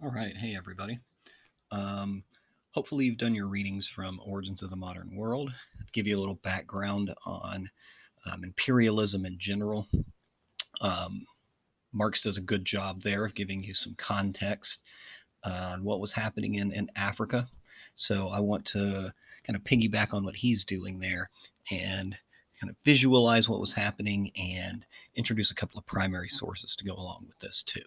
All right. Hey, everybody. Um, Hopefully, you've done your readings from Origins of the Modern World. Give you a little background on imperialism in general. Um, Marx does a good job there of giving you some context on what was happening in Africa. So, I want to kind of piggyback on what he's doing there and kind of visualize what was happening and introduce a couple of primary sources to go along with this, too.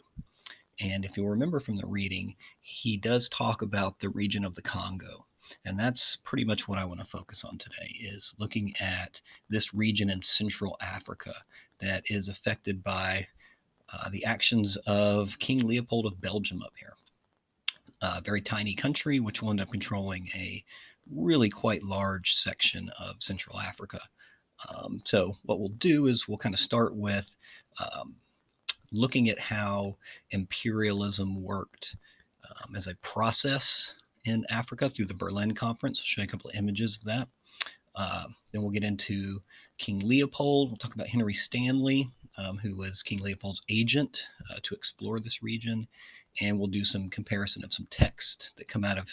And if you'll remember from the reading, he does talk about the region of the Congo. And that's pretty much what I want to focus on today is looking at this region in Central Africa that is affected by the actions of King Leopold of Belgium up here. A very tiny country, which will end up controlling a really quite large section of Central Africa. So, what we'll do is we'll kind of start with um, looking at how imperialism worked as a process in Africa through the Berlin Conference. I'll show you a couple of images of that. Then we'll get into King Leopold. We'll talk about Henry Stanley, who was King Leopold's agent to explore this region. And we'll do some comparison of some text that come out of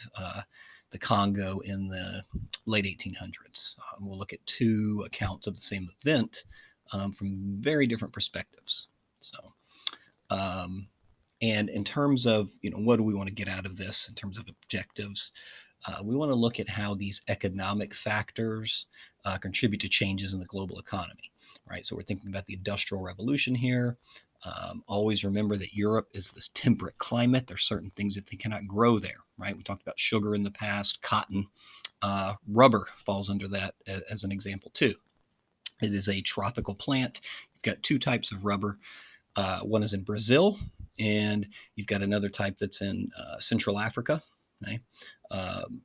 the Congo in the late 1800s. We'll look at two accounts of the same event from very different perspectives. So, um, and in terms of, what do we want to get out of this in terms of objectives? We want to look at how these economic factors contribute to changes in the global economy, right? So we're thinking about the Industrial Revolution here. Always remember that Europe is this temperate climate. There's certain things that they cannot grow there, right? We talked about sugar in the past, cotton, rubber falls under that as an example too. It is a tropical plant. You've got two types of rubber. One is in Brazil, and you've got another type that's in Central Africa. Okay? Um,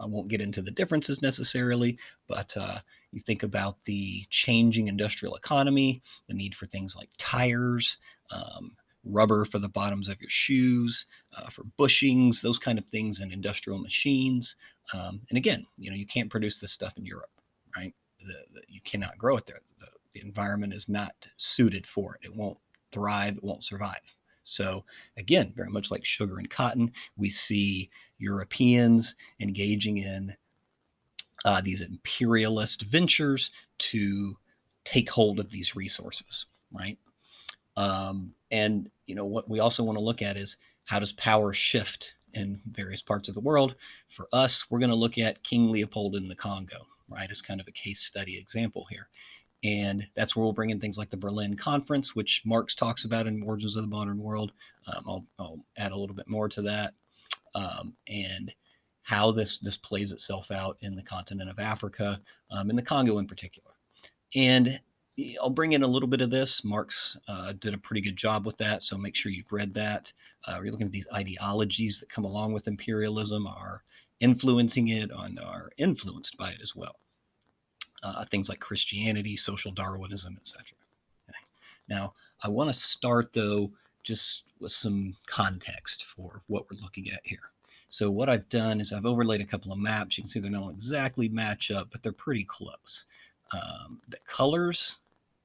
I won't get into the differences necessarily, but you think about the changing industrial economy, the need for things like tires, rubber for the bottoms of your shoes, for bushings, those kind of things, and industrial machines. And again, you can't produce this stuff in Europe, right? You cannot grow it there. The environment is not suited for it. It won't thrive. It won't survive. So again, very much like sugar and cotton, we see Europeans engaging in these imperialist ventures to take hold of these resources, right? And what we also want to look at is how does power shift in various parts of the world. For us, we're going to look at King Leopold in the Congo, right, as kind of a case study example here. And that's where we'll bring in things like the Berlin Conference, which Marx talks about in Origins of the Modern World. I'll add a little bit more to that, and how this plays itself out in the continent of Africa, in the Congo in particular. And I'll bring in a little bit of this. Marx did a pretty good job with that, so make sure you've read that. We're looking at these ideologies that come along with imperialism, are influencing it, and are influenced by it as well. Things like Christianity, social Darwinism, etc. Okay. Now, I want to start though just with some context for what we're looking at here. So what I've done is I've overlaid a couple of maps. You can see they don't exactly match up, but they're pretty close. The colors,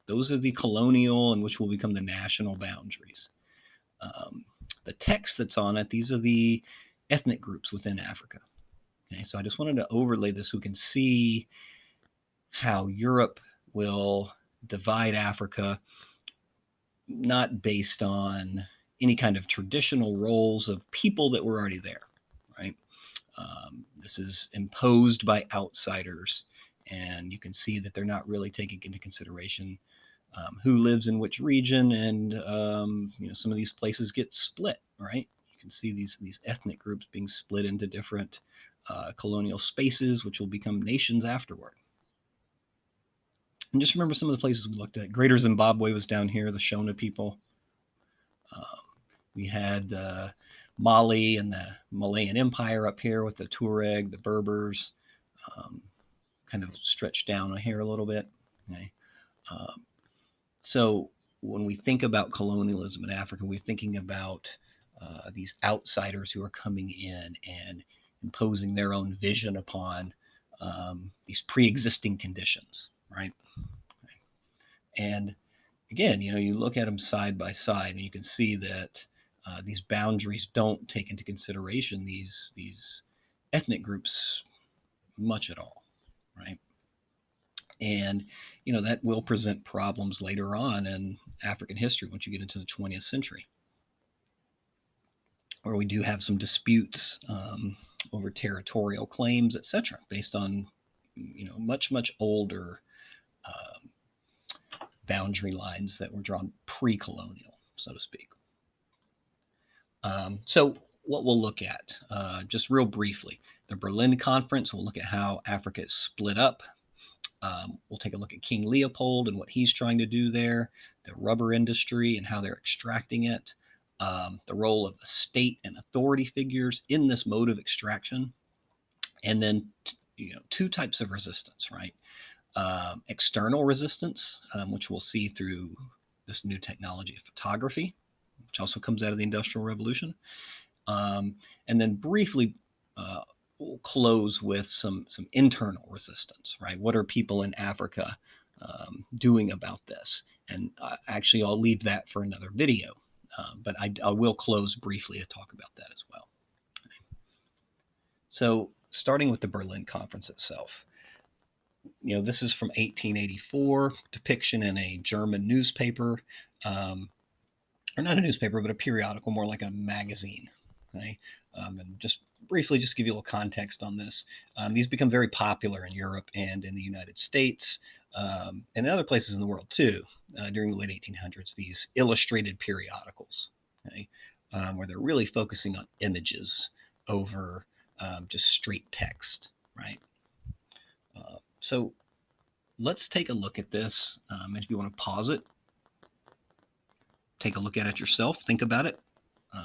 those are the colonial and which will become the national boundaries. Um, the text that's on it, these are the ethnic groups within Africa. Okay, so I just wanted to overlay this so we can see how Europe will divide Africa, not based on any kind of traditional roles of people that were already there, right? This is imposed by outsiders, and you can see that they're not really taking into consideration who lives in which region, and some of these places get split, right? You can see these ethnic groups being split into different colonial spaces, which will become nations afterward. And just remember some of the places we looked at. Greater Zimbabwe was down here, the Shona people. We had Mali and the Malayan Empire up here with the Tuareg, the Berbers, um, kind of stretched down here a little bit. Okay. Um, so when we think about colonialism in Africa, we're thinking about these outsiders who are coming in and imposing their own vision upon these pre-existing conditions, right? And again, you look at them side by side, and you can see that these boundaries don't take into consideration these ethnic groups much at all, right? And that will present problems later on in African history once you get into the 20th century, where we do have some disputes over territorial claims, etc., based on much older um, boundary lines that were drawn pre-colonial, so to speak. So what we'll look at, just real briefly, the Berlin Conference. We'll look at how Africa is split up. We'll take a look at King Leopold and what he's trying to do there, the rubber industry and how they're extracting it, the role of the state and authority figures in this mode of extraction, and then two types of resistance, right? External resistance, which we'll see through this new technology of photography, which also comes out of the Industrial Revolution. And then briefly, we'll close with some internal resistance, right? What are people in Africa doing about this? And actually, I'll leave that for another video, but I will close briefly to talk about that as well. So starting with the Berlin Conference itself. This is from 1884, depiction in a German newspaper, or not a newspaper, but a periodical, more like a magazine. Okay? And just briefly, just give you a little context on this. These become very popular in Europe and in the United States, and in other places in the world too, during the late 1800s, these illustrated periodicals, okay? Where they're really focusing on images over just straight text, right? So let's take a look at this. And if you want to pause it, take a look at it yourself, think about it.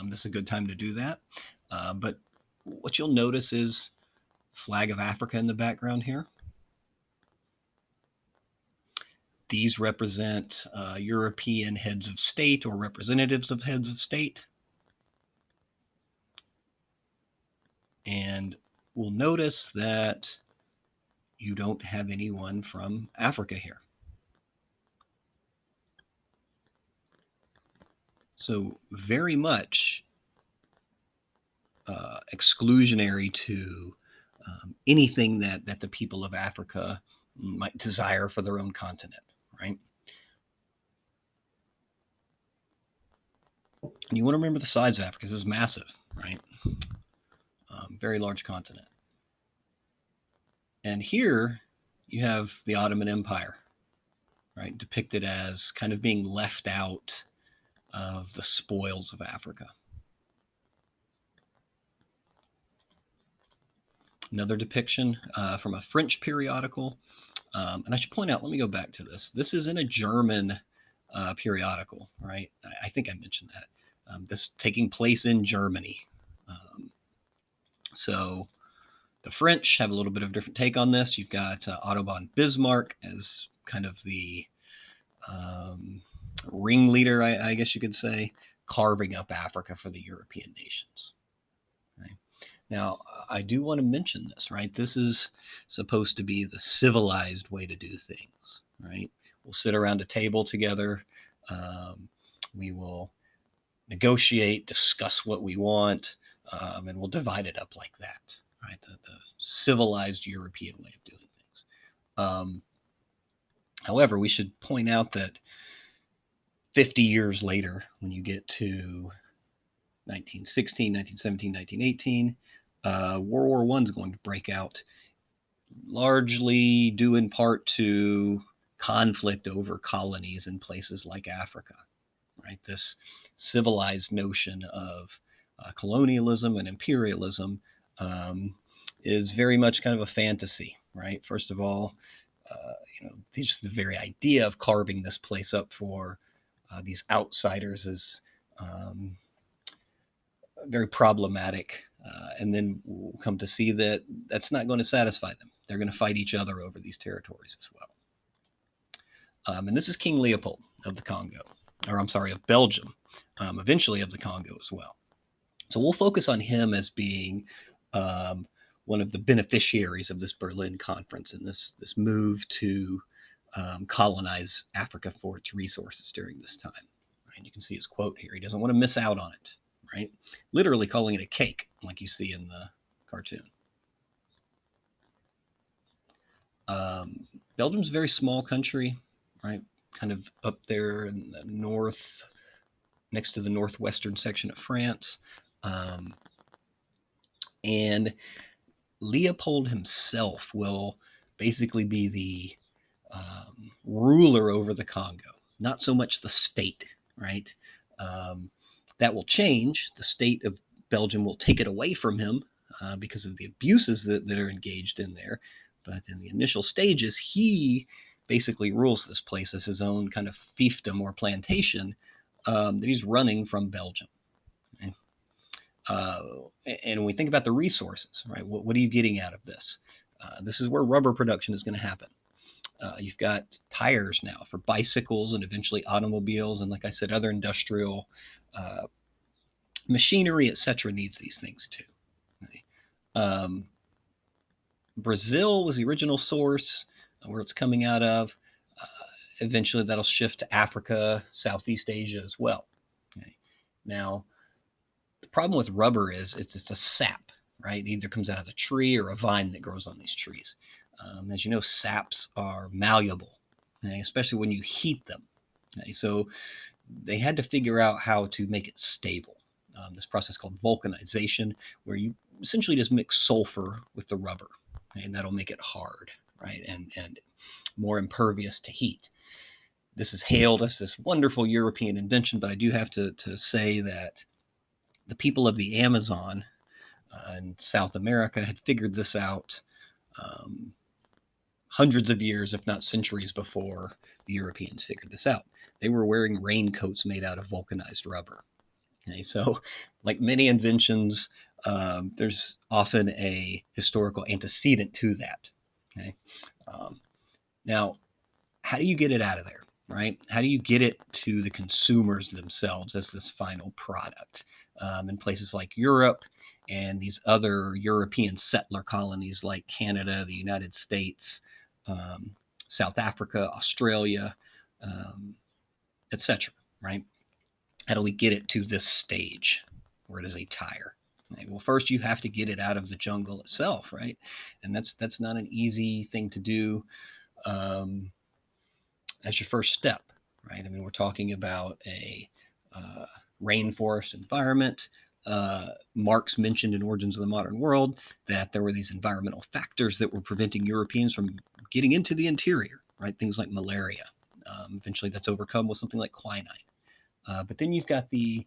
This is a good time to do that. But what you'll notice is flag of Africa in the background here. These represent European heads of state or representatives of heads of state. And we'll notice that you don't have anyone from Africa here. So very much exclusionary to anything that the people of Africa might desire for their own continent, right? And you want to remember the size of Africa. This is massive, right? Very large continent. And here you have the Ottoman Empire, right? Depicted as kind of being left out of the spoils of Africa. Another depiction from a French periodical. And I should point out, let me go back to this. This is in a German periodical, right? I think I mentioned that. This taking place in Germany. So the French have a little bit of a different take on this. You've got Otto von Bismarck as kind of the ringleader, I guess you could say, carving up Africa for the European nations. Right? Now, I do want to mention this, right? This is supposed to be the civilized way to do things, right? We'll sit around a table together. We will negotiate, discuss what we want, and we'll divide it up like that, right? The civilized European way of doing things. However, we should point out that 50 years later, when you get to 1916, 1917, 1918, World War I is going to break out, largely due in part to conflict over colonies in places like Africa, right? This civilized notion of colonialism and imperialism is very much kind of a fantasy, right? First of all, just the very idea of carving this place up for these outsiders is very problematic. And then we'll come to see that that's not going to satisfy them. They're going to fight each other over these territories as well. And this is King Leopold of the Congo, or I'm sorry, of Belgium, eventually of the Congo as well. So we'll focus on him as being one of the beneficiaries of this Berlin Conference and this move to colonize Africa for its resources during this time. And you can see his quote here. He doesn't want to miss out on it. right? Literally calling it a cake, like you see in the cartoon. Um, Belgium's a very small country, right? Kind of up there in the north, next to the northwestern section of France. Um, and Leopold himself will basically be the ruler over the Congo, not so much the state, right? Um, that will change. The state of Belgium will take it away from him because of the abuses that are engaged in there. But in the initial stages, he basically rules this place as his own kind of fiefdom or plantation that he's running from Belgium. Okay? Uh, and when we think about the resources, right, what are you getting out of this? This is where rubber production is going to happen. You've got tires now for bicycles and eventually automobiles, and like I said, other industrial uh, machinery, etc., needs these things too. Right? Um, Brazil was the original source where it's coming out of. Uh, Eventually, that'll shift to Africa, Southeast Asia as well. Okay? Now, the problem with rubber is it's a sap, right? It either comes out of a tree or a vine that grows on these trees. As you know, saps are malleable, okay, especially when you heat them. Okay, so they had to figure out how to make it stable. This process called vulcanization, where you essentially just mix sulfur with the rubber, okay, and that'll make it hard, right, and more impervious to heat. This is hailed as this wonderful European invention, but I do have to say that the people of the Amazon in South America had figured this out um, hundreds of years, if not centuries, before the Europeans figured this out. They were wearing raincoats made out of vulcanized rubber. Okay, so, like many inventions, there's often a historical antecedent to that. Okay, um, now how do you get it out of there, right? How do you get it to the consumers themselves as this final product in places like Europe and these other European settler colonies like Canada, the United States, um, South Africa, Australia, um, etc. Right? How do we get it to this stage where it is a tire? Right? Well, first you have to get it out of the jungle itself, right? And that's not an easy thing to do. Um, as your first step, right? I mean, we're talking about a uh, rainforest environment. Marx mentioned in Origins of the Modern World that there were these environmental factors that were preventing Europeans from getting into the interior, right? Things like malaria. Eventually, that's overcome with something like quinine. But then you've got the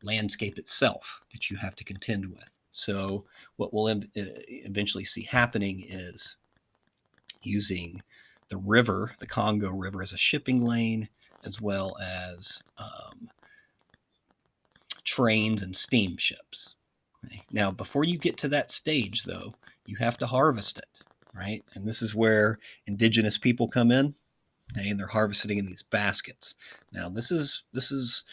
landscape itself that you have to contend with. So, what we'll eventually see happening is using the river, the Congo River, as a shipping lane, as well as trains and steamships. Okay? Now, before you get to that stage, though, you have to harvest it, right? And this is where indigenous people come in, okay? And they're harvesting in these baskets. Now, this is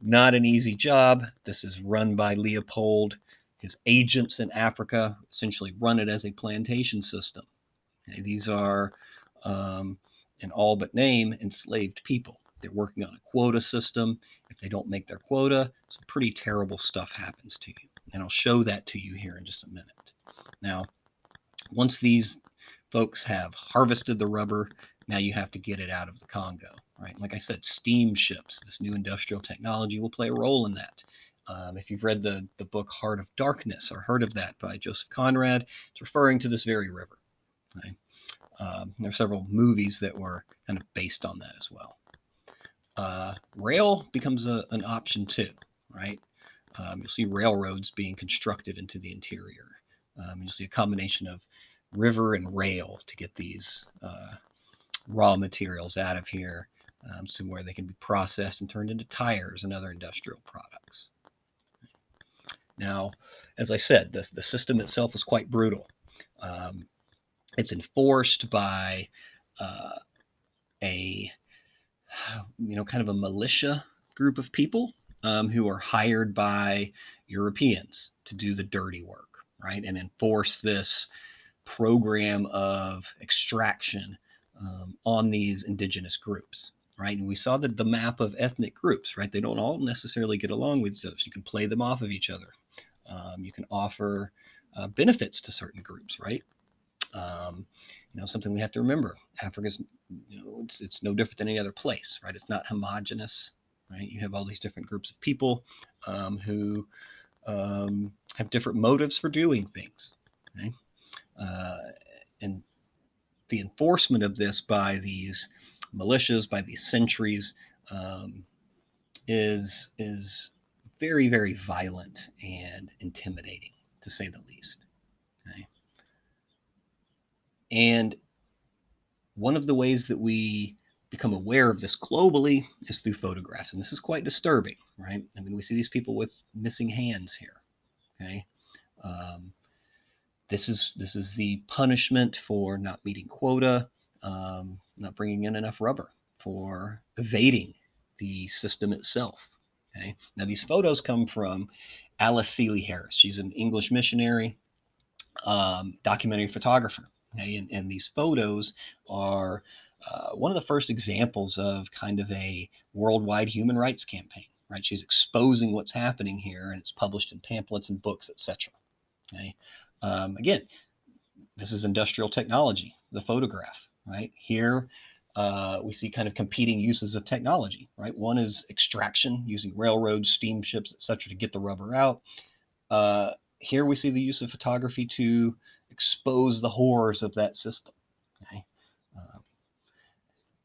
not an easy job. This is run by Leopold. His agents in Africa essentially run it as a plantation system. Okay, these are, um, in all but name, enslaved people. They're working on a quota system. If they don't make their quota, some pretty terrible stuff happens to you. And I'll show that to you here in just a minute. Now, once these folks have harvested the rubber, now you have to get it out of the Congo, right? Like I said, steamships, this new industrial technology will play a role in that. If you've read the book Heart of Darkness or heard of that by Joseph Conrad, it's referring to this very river. Right? There are several movies that were kind of based on that as well. Rail becomes an option too, right? You'll see railroads being constructed into the interior. You'll see a combination of river and rail to get these raw materials out of here, somewhere they can be processed and turned into tires and other industrial products. Now, as I said, the system itself is quite brutal. Um, it's enforced by uh, a kind of a militia group of people who are hired by Europeans to do the dirty work, right, and enforce this program of extraction on these indigenous groups. right? And we saw the map of ethnic groups, right? They don't all necessarily get along with each other. So you can play them off of each other. You can offer benefits to certain groups, right? Um, something we have to remember: Africa's, it's no different than any other place, right? It's not homogenous, right? You have all these different groups of people who have different motives for doing things, okay? And the enforcement of this by these militias, by these sentries, um, is very, very violent and intimidating, to say the least. Okay? And one of the ways that we become aware of this globally is through photographs, and this is quite disturbing, right? I mean, we see these people with missing hands here. Okay, um, this is the punishment for not meeting quota, not bringing in enough rubber, for evading the system itself. Okay, now these photos come from Alice Seeley Harris. She's an English missionary, documentary photographer. Okay? And these photos are one of the first examples of kind of a worldwide human rights campaign. Right? She's exposing what's happening here, and it's published in pamphlets and books, etc. Okay? Again, this is industrial technology, the photograph. Right here, we see kind of competing uses of technology. Right, one is extraction using railroads, steamships, etc., to get the rubber out. Uh, Here we see the use of photography to expose the horrors of that system. Okay? Uh,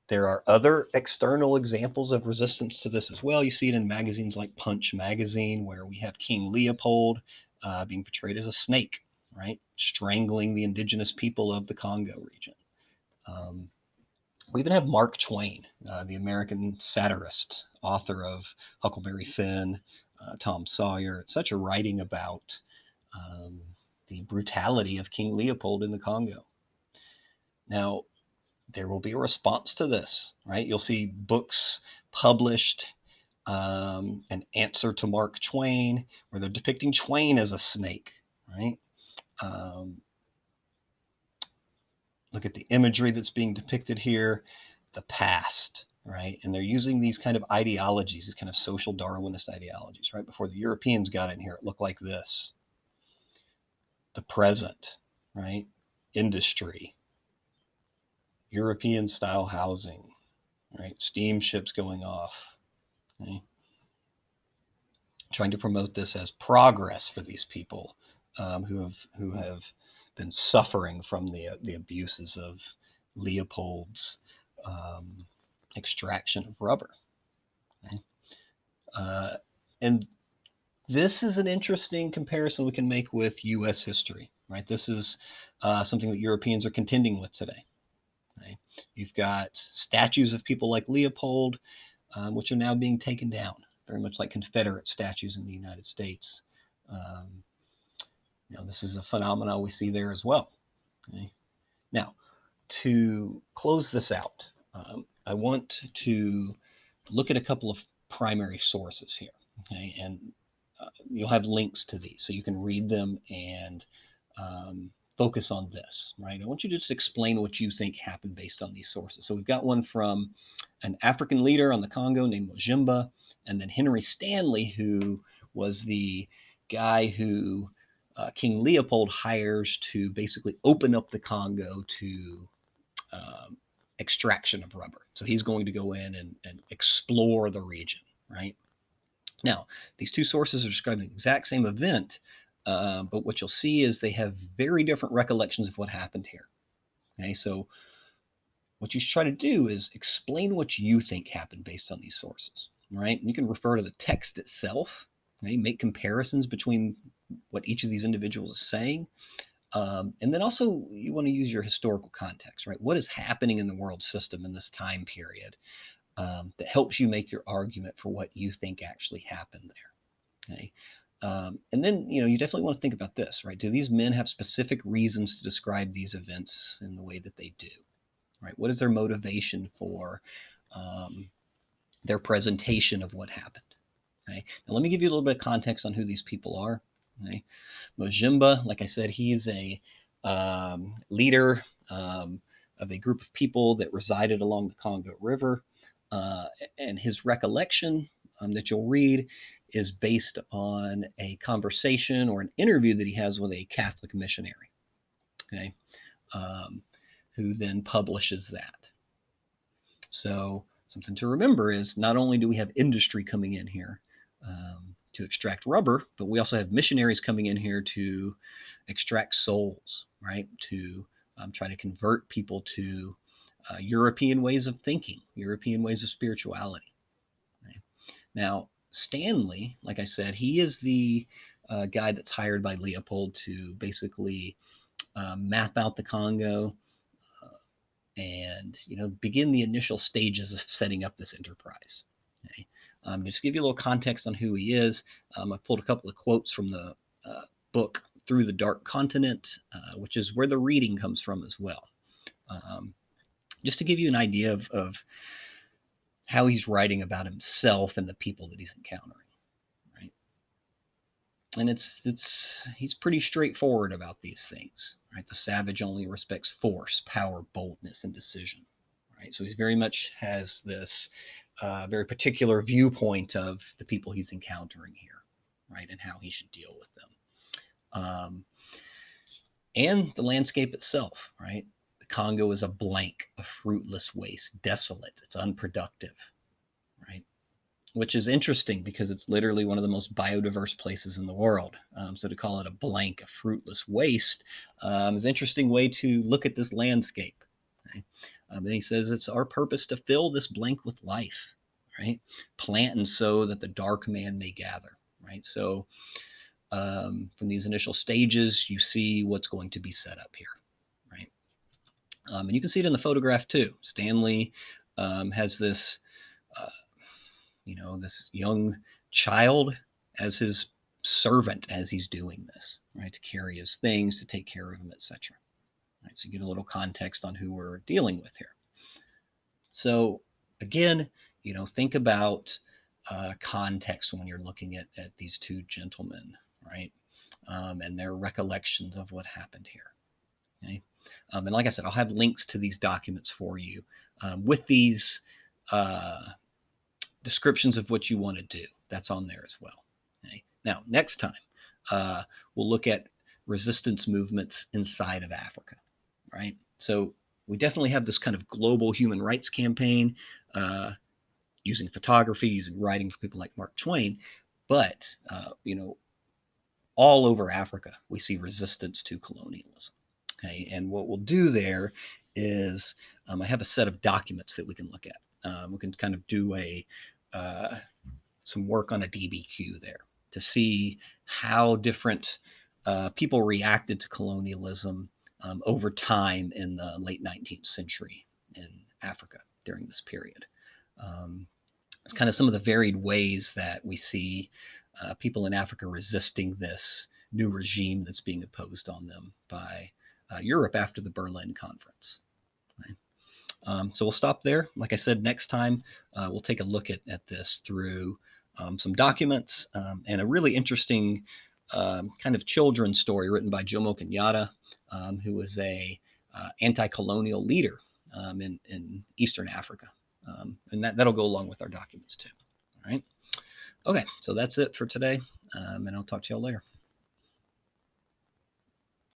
there are other external examples of resistance to this as well. You see it in magazines like Punch magazine, where we have King Leopold being portrayed as a snake, right, strangling the indigenous people of the Congo region. Um, we even have Mark Twain, the American satirist, author of Huckleberry Finn, Tom Sawyer, etc., writing about um, the brutality of King Leopold in the Congo. Now, there will be a response to this, right? You'll see books published, an answer to Mark Twain, where they're depicting Twain as a snake, right? Um, Look at the imagery that's being depicted here, the past, right? And they're using these kind of ideologies, these kind of social Darwinist ideologies, right? Before the Europeans got in here, it looked like this. The present, right? Industry, European style housing, right? Steamships going off, okay? Trying to promote this as progress for these people who have been suffering from the abuses of Leopold's um, extraction of rubber. Okay? Uh, and this is an interesting comparison we can make with U.S. history, right? This is something that Europeans are contending with today. Right? You've got statues of people like Leopold, which are now being taken down, very much like Confederate statues in the United States. Um, this is a phenomenon we see there as well. Okay? Now, to close this out, I want to look at a couple of primary sources here. Okay, and you'll have links to these, so you can read them and focus on this. Right, I want you to just explain what you think happened based on these sources. So we've got one from an African leader on the Congo named Mojimba, and then Henry Stanley, who was the guy who King Leopold hires to basically open up the Congo to um, extraction of rubber. So he's going to go in and explore the region, right? Now, these two sources are describing the exact same event, but what you'll see is they have very different recollections of what happened here. Okay, so what you should try to do is explain what you think happened based on these sources, right? And you can refer to the text itself, okay? Make comparisons between what each of these individuals is saying. And then also, you want to use your historical context, right? What is happening in the world system in this time period that helps you make your argument for what you think actually happened there? Okay. And then, you definitely want to think about this, right? Do these men have specific reasons to describe these events in the way that they do, right? What is their motivation for um, their presentation of what happened? Okay. Now, let me give you a little bit of context on who these people are. Okay. Mojimba, like I said, he's a leader of a group of people that resided along the Congo River. Uh, and his recollection that you'll read is based on a conversation or an interview that he has with a Catholic missionary, okay, um, who then publishes that. So something to remember is not only do we have industry coming in here to extract rubber, but we also have missionaries coming in here to extract souls, right? To try to convert people to European ways of thinking, European ways of spirituality. Right? Now, Stanley, like I said, he is the guy that's hired by Leopold to basically map out the Congo, and begin the initial stages of setting up this enterprise. Okay? Just to give you a little context on who he is, I pulled a couple of quotes from the book Through the Dark Continent, which is where the reading comes from as well. Um, just to give you an idea of how he's writing about himself and the people that he's encountering, right? And he's pretty straightforward about these things, right? The savage only respects force, power, boldness, and decision, right? So he's very much has this very particular viewpoint of the people he's encountering here, right, and how he should deal with them, and the landscape itself, right? The Congo is a blank, a fruitless waste, desolate. It's unproductive, right? Which is interesting because it's literally one of the most biodiverse places in the world. So to call it a blank, a fruitless waste, is an interesting way to look at this landscape. Okay? And he says it's our purpose to fill this blank with life, right? Plant and sow that the dark man may gather, right? So from these initial stages, you see what's going to be set up here, right? And you can see it in the photograph too. Stanley has this this young child as his servant as he's doing this, right? To carry his things, to take care of him, etc. Right? So you get a little context on who we're dealing with here. So again, think about context when you're looking at these two gentlemen, right? And their recollections of what happened here. Okay? And like I said, I'll have links to these documents for you with these descriptions of what you want to do. That's on there as well. Okay? Now, next time, we'll look at resistance movements inside of Africa, right? So we definitely have this kind of global human rights campaign using photography, using writing for people like Mark Twain, but, all over Africa, we see resistance to colonialism. Okay, and what we'll do there is I have a set of documents that we can look at. We can kind of do uh, some work on a DBQ there to see how different people reacted to colonialism over time in the late 19th century in Africa during this period. Um, it's kind of some of the varied ways that we see people in Africa resisting this new regime that's being imposed on them by Europe after the Berlin Conference. Right? So we'll stop there. Like I said, next time we'll take a look at this through some documents and a really interesting kind of children's story written by Jomo Kenyatta, who was a anti-colonial leader in Eastern Africa. And that'll go along with our documents too. All right. Okay, so that's it for today, and I'll talk to y'all later.